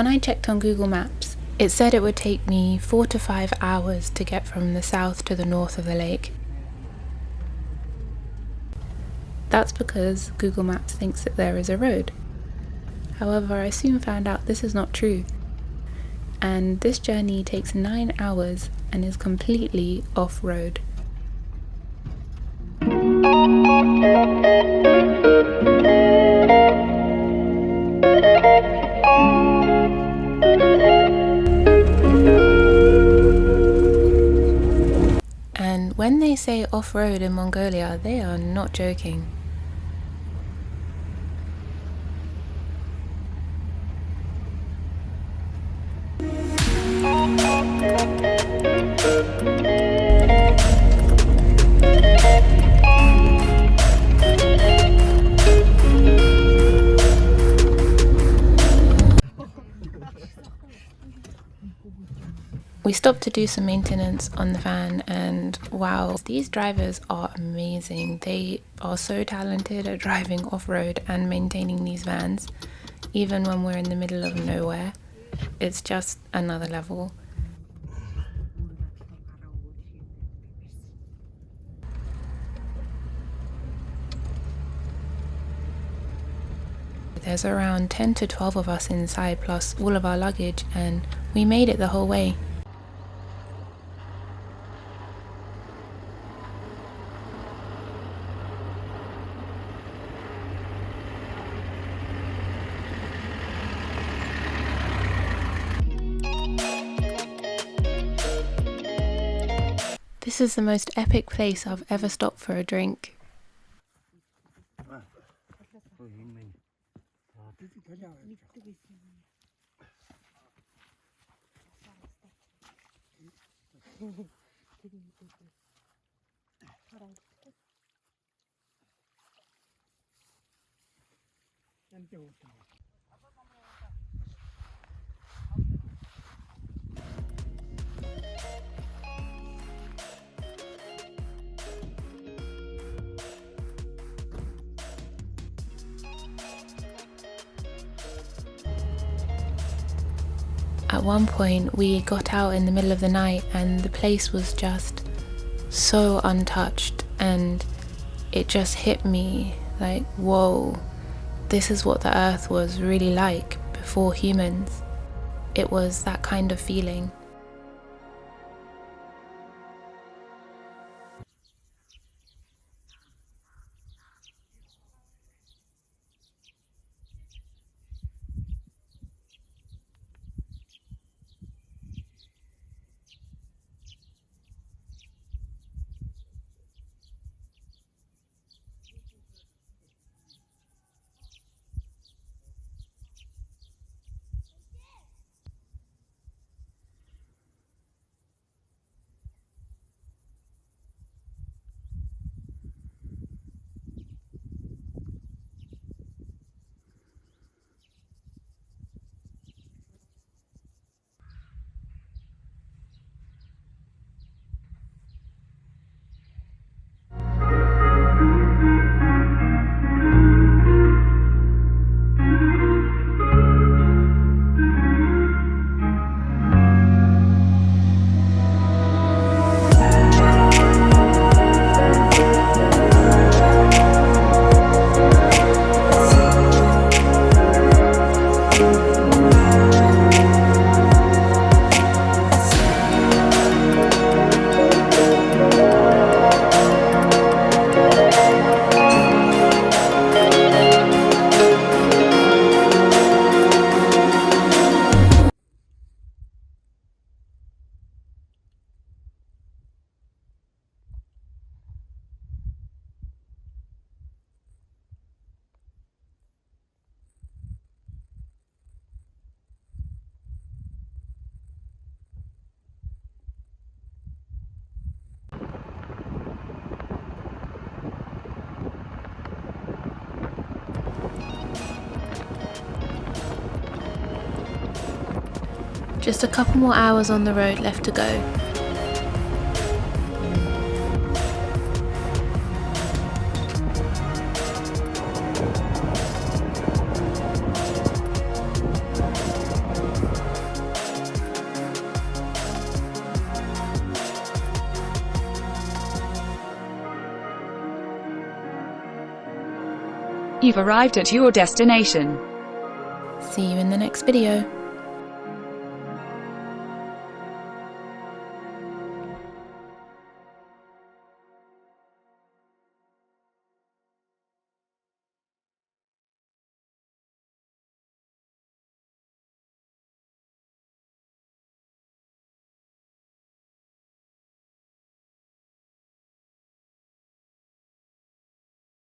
when I checked on Google Maps, it said it would take me 4 to 5 hours to get from the south to the north of the lake. That's because Google Maps thinks that there is a road. However, I soon found out this is not true. And this journey takes 9 hours and is completely off-road. And when they say off-road in Mongolia, they are not joking. We stopped to do some maintenance on the van, and wow, these drivers are amazing. They are so talented at driving off-road and maintaining these vans, even when we're in the middle of nowhere. It's just another level. There's around 10 to 12 of us inside, plus all of our luggage, and we made it the whole way. This is the most epic place I've ever stopped for a drink. At one point we got out in the middle of the night and the place was just so untouched, and it just hit me like, whoa, this is what the earth was really like before humans. It was that kind of feeling. Just a couple more hours on the road left to go. You've arrived at your destination. See you in the next video.